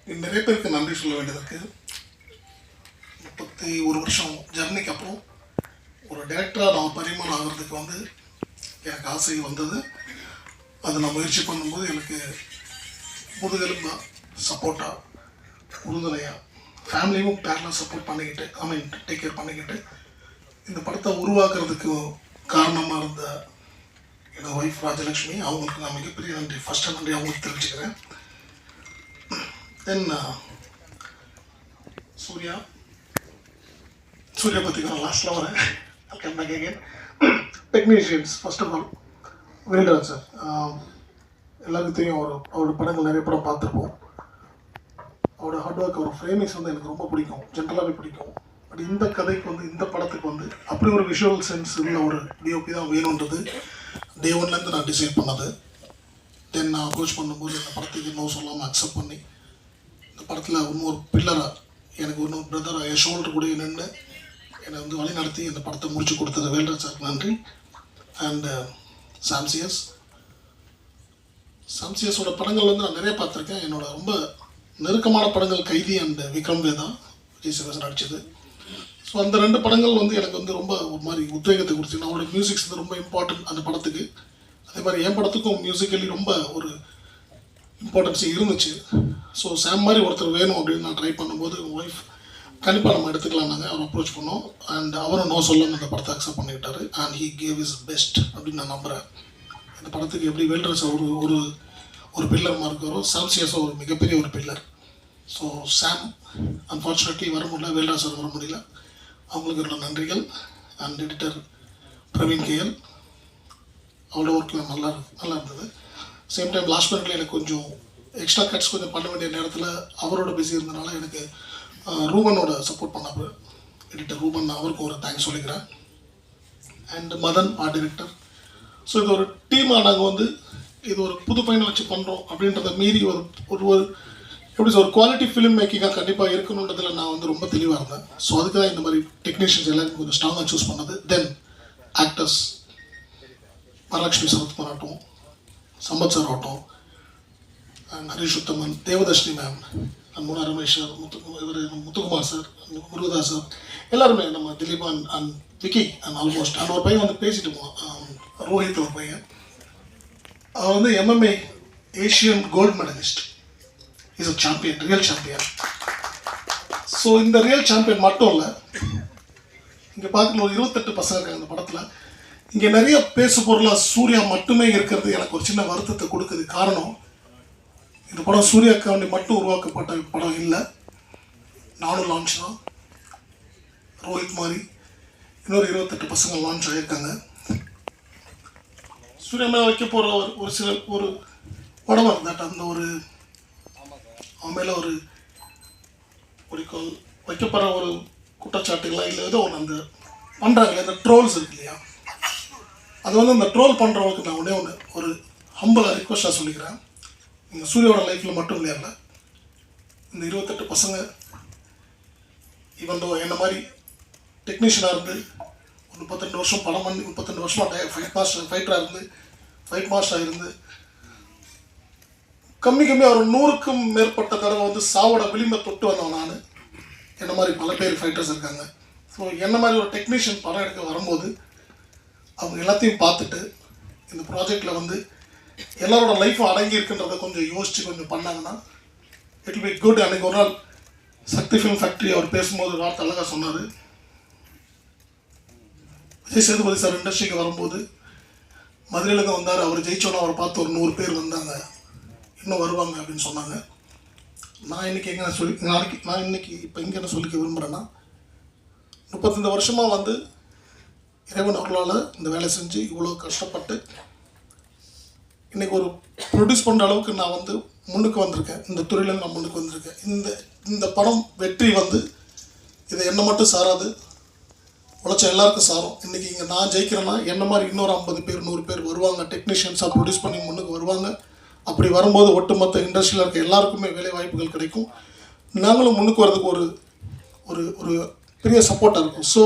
நிறைய பேருக்கு நன்றி சொல்ல வேண்டியது இருக்குது. 31 வருஷம் ஜர்னிக்கு அப்புறம் ஒரு டேரக்டராக நான் பரிமாணம் ஆகிறதுக்கு வந்து எனக்கு ஆசை வந்தது. அதை நான் முயற்சி பண்ணும்போது எனக்கு முதுகெலும்பாக சப்போர்ட்டாக உறுதுணையாக ஃபேமிலியும் பேரலாக சப்போர்ட் பண்ணிக்கிட்டு டேக் கேர் பண்ணிக்கிட்டு இந்த படத்தை உருவாக்குறதுக்கு காரணமாக இருந்த என்னோடய ஒய்ஃப் ராஜலக்ஷ்மி, அவங்களுக்கு நான் மிகப்பெரிய நன்றி, ஃபஸ்ட்டு நன்றி அவங்களுக்கு தெரிவிச்சுக்கிறேன். தென் சூர்யா பற்றி நான் லாஸ்ட்டில் வரேன். Come back again. Technicians first of all Velraj sir, எல்லாருக்கும் தெரியும். அவரோட படங்கள் நிறைய படம் பார்த்துருப்போம். அவரோட ஹார்ட் ஒர்க், அவர் ஃப்ரேமிங்ஸ் வந்து எனக்கு ரொம்ப பிடிக்கும், ஜென்ரலாகவே பிடிக்கும். பட் இந்த கதைக்கு வந்து இந்த படத்துக்கு வந்து அப்படி ஒரு விஷுவல் சென்ஸ் உள்ள ஒரு டிஓபி தான் வேணுன்றது டே ஒன்லேருந்து நான் டிசைட் பண்ணது. தென் நான் அப்ரோச் பண்ணும்போது இந்த படத்துக்கு நோ சொல்லாமல் அக்செப்ட் பண்ணி இந்த படத்தில் இன்னொரு பில்லராக எனக்கு இன்னொரு பிரதராக என் ஷோல்டர் கூட நின்று என்னை வந்து வழி நடத்தி இந்த படத்தை முடிச்சு கொடுத்தது வேல்ராஜ் சாருக்கு நன்றி. அண்ட் சாம்சியஸோட படங்கள் வந்து நான் நிறைய பார்த்துருக்கேன். என்னோட ரொம்ப நெருக்கமான படங்கள் கைதி அண்ட் விக்ரம் வேதா, விஜய் சேவன் நடிச்சது. ஸோ அந்த 2 படங்கள் வந்து எனக்கு வந்து ரொம்ப ஒரு மாதிரி உத்வேகத்தை கொடுத்து, அவனோட மியூசிக்ஸ் வந்து ரொம்ப இம்பார்ட்டன்ட் அந்த படத்துக்கு. அதே மாதிரி என் படத்துக்கும் மியூசிக்கலி ரொம்ப ஒரு இம்பார்ட்டன்ஸ் இருந்துச்சு. ஸோ சாம் மாதிரி ஒருத்தர் வேணும் அப்படின்னு நான் ட்ரை பண்ணும்போது ஒய்ஃப் கண்டிப்பாக நம்ம எடுத்துக்கலாம்னாங்க. அவர் அப்ரோச் பண்ணோம். அண்ட் அவரும் நோ சொல்லாமல் இந்த படத்தை அக்செப்ட் பண்ணிக்கிட்டாரு. And he gave his best அப்படின்னு நான் நம்புகிறேன். இந்த படத்துக்கு எப்படி வேல்ராஜ் ஒரு பில்லர் மாதிரி இருக்காரோ, சாம்சியஸும் ஒரு மிகப்பெரிய ஒரு பில்லர். ஸோ சாம் அன்ஃபார்ச்சுனேட்லி வர முடியல, வேல்ராஜ் சார் வர முடியல. அவங்களுக்கு என்னோட நன்றிகள். அண்ட் எடிட்டர் பிரவீன் கேஎல், அவரோட ஒர்க்கில் நல்லா இருந்தது. சேம் டைம் லாஸ்ட் மினிட்ல எனக்கு கொஞ்சம் எக்ஸ்ட்ரா கட்ஸ் கொஞ்சம் பண்ண வேண்டிய நேரத்தில் அவரோட பிஸி இருந்தனால எனக்கு ரூபனோட சப்போர்ட் பண்ணார், எடிட்டர் ரூபன், அவருக்கு ஒரு தேங்க்ஸ் சொல்லிக்கிறேன். And Madan art director. So இது ஒரு டீமாக நாங்கள் வந்து இது ஒரு புது பையனை வச்சு பண்ணுறோம் அப்படின்றத மீறி ஒரு எப்படி ஒரு குவாலிட்டி ஃபிலிம் மேக்கிங்காக கண்டிப்பாக இருக்கணுன்றதில் நான் வந்து ரொம்ப தெளிவாக இருந்தேன். ஸோ அதுக்கு தான் இந்த மாதிரி டெக்னீஷியன்ஸ் எல்லாரும் கொஞ்சம் ஸ்ட்ராங்காக சூஸ் பண்ணது. தென் ஆக்டர்ஸ் வரலட்சுமி சரத்குமார் ஆகட்டும், சம்பத் சார் ஆகட்டும், and Harish Uthaman, Devadarshini ma'am, Muna Ramesh sir, Muthukumar sir, Murugadoss sir, எல்லாருமே, நம்ம Dileep and Vicky and almost. And ஒரு பையன் வந்து பேசிட்டு போவான், ரோஹித் ஒரு பையன். அவர் வந்து MMA Asian gold medalist. Is a champion, real champion. So இந்த ரியல் சாம்பியன் மட்டும் இல்லை, இங்கே பார்க்கல ஒரு 28 பசங்க இருக்காங்க இந்த படத்தில். இங்கே நிறைய பேசு பொருளாக சூர்யா மட்டுமே இருக்கிறது எனக்கு ஒரு சின்ன வருத்தத்தை கொடுக்குது. காரணம், இந்த படம் சூர்யாக்காண்டி மட்டும் உருவாக்கப்பட்ட படம் இல்லை. நானும் லான்ச் தான், ரோஹித் மாதிரி இன்னொரு 28 பசங்க லான்ச் ஆகியிருக்காங்க. சூர்யா மேலே வைக்க போகிற ஒரு படம் இருந்தாட்ட அந்த அவன் மேலே ஒரு குறிக்கோள் வைக்கப்படுற ஒரு குற்றச்சாட்டுகளா இல்லை ஏதோ ஒன்று அந்த பண்ணுறாங்களே, அந்த ட்ரோல்ஸ் இருக்கு இல்லையா, அது வந்து அந்த ட்ரோல் பண்ணுறவங்களுக்கு நான் ஒரு ஹம்பிளாக ரிக்வஸ்ட்டாக சொல்லிக்கிறேன். நீங்கள் சூர்யாவோட லைஃப்பில் மட்டும் இல்லையா, இந்த 28 பசங்க இவன் என்ன மாதிரி டெக்னீஷியனாக இருந்து ஒரு 32 வருஷம் படம் பண்ணி 32 வருஷமாக ஃபைட் மாஸ்டராக இருந்து கம்மியாக ஒரு 100க்கும் மேற்பட்ட தடவை வந்து சாவோட விளிம்பை தொட்டு வந்தவன் நான். என்ன மாதிரி பல பேர் ஃபைட்டர்ஸ் இருக்காங்க. ஸோ என்ன மாதிரி ஒரு டெக்னீஷியன் படம் எடுக்க வரும்போது அவங்க எல்லாத்தையும் பார்த்துட்டு இந்த ப்ராஜெக்டில் வந்து எல்லாரோட லைஃப்பும் அடங்கி இருக்குன்றதை கொஞ்சம் யோசித்து கொஞ்சம் பண்ணாங்கன்னா இட் வில் பி குட். அன்றைக்கி ஒரு நாள் சக்தி ஃபிலிம் ஃபேக்ட்ரி அவர் பேசும்போது வார்த்தை அழகாக சொன்னார். விஜய் சேதுபதி சார் இண்டஸ்ட்ரிக்கு வரும்போது மதுரையிலேருந்து வந்தார். அவர் ஜெயிச்சோன்னா அவரை பார்த்து ஒரு 100 பேர் வந்தாங்க, இன்னும் வருவாங்க அப்படின்னு சொன்னாங்க. நான் இன்றைக்கி இப்போ எங்கே என்ன சொல்லிக்க விரும்புகிறேன்னா, 35 வருஷமாக வந்து இறைவன் அவர்களால் இந்த வேலை செஞ்சு இவ்வளோ கஷ்டப்பட்டு இன்றைக்கி ஒரு ப்ரொடியூஸ் பண்ணுற அளவுக்கு நான் வந்து முன்னுக்கு வந்திருக்கேன். இந்த துறையிலேருந்து நான் முன்னுக்கு வந்திருக்கேன். இந்த படம் வெற்றி வந்து இதை என்னை மட்டும் சாராது, உழைச்ச எல்லாருக்கும் சாரும். இன்றைக்கி இங்கே நான் ஜெயிக்கிறேன்னா என்ன மாதிரி இன்னொரு 50 பேர் 100 பேர் வருவாங்க, டெக்னீஷியன்ஸாக ப்ரொடியூஸ் பண்ணி முன்னுக்கு வருவாங்க. அப்படி வரும்போது ஒட்டுமொத்த இண்டஸ்ட்ரியில் இருக்க எல்லாருக்குமே வேலை வாய்ப்புகள் கிடைக்கும். நாங்களும் முன்னுக்கு வரதுக்கு ஒரு பெரிய சப்போர்ட்டாக இருக்கும். So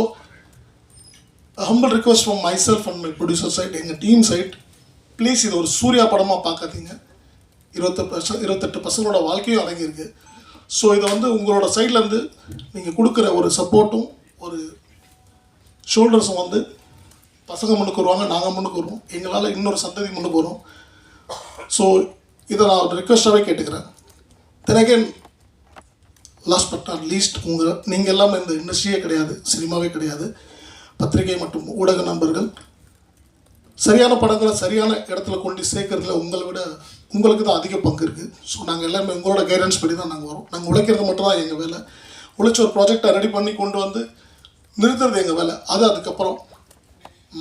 humble request from myself and my producer side, எங்கள் டீம் சைட், ப்ளீஸ் இது ஒரு சூர்யா படமாக பார்க்காதீங்க. 28 பசங்களோட வாழ்க்கையும் அடங்கியிருக்கு. ஸோ இதை வந்து உங்களோட சைட்லேருந்து நீங்கள் கொடுக்குற ஒரு சப்போர்ட்டும் ஒரு ஷோல்டர்ஸும் வந்து பசங்க முன்னுக்கு வருவாங்க, நாங்கள் முன்னுக்கு வருவோம், எங்களால் இன்னொரு சந்ததி முன்னுக்கு வரும். ஸோ இதை நான் ஒரு ரிக்வெஸ்ட்டாகவே கேட்டுக்கிறேன். தென் again last but not least, நீங்கள் எல்லாமே இந்த இண்டஸ்ட்ரியே கிடையாது, சினிமாவே கிடையாது, பத்திரிகை மற்றும் ஊடக நண்பர்கள் சரியான படங்களை சரியான இடத்துல கொண்டு சேர்க்கறதுல உங்களை விட உங்களுக்கு தான் அதிக பங்கு இருக்குது. ஸோ நாங்கள் எல்லாமே உங்களோட கைடன்ஸ் படி தான் நாங்கள் வரோம். நாங்கள் உழைக்கிறது மட்டும் தான் எங்கள் வேலை. உழைச்சி ஒரு ப்ராஜெக்டை ரெடி பண்ணி கொண்டு வந்து நிறுத்துறது எங்கள் வேலை. அது அதுக்கப்புறம்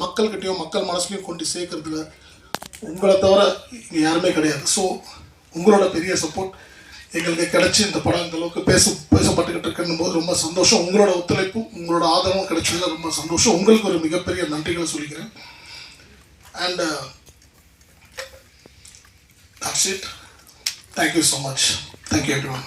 மக்கள்கிட்டையும் மக்கள் மனசுலையும் கொண்டு சேர்க்கறதுல உங்களை தவிர இங்கே யாருமே கிடையாது. ஸோ உங்களோட பெரிய சப்போர்ட் எங்களுக்கு கிடைச்சி இந்த படம் இந்த அளவுக்கு பேசப்பட்டுக்கிட்டு இருக்குன்னும் போது ரொம்ப சந்தோஷம். உங்களோட ஒத்துழைப்பும் உங்களோட ஆதரவும் கிடைச்சதில் ரொம்ப சந்தோஷம். உங்களுக்கு ஒரு மிகப்பெரிய நன்றிகளை சொல்லிக்கிறேன். And that's it. Thank you so much. Thank you everyone.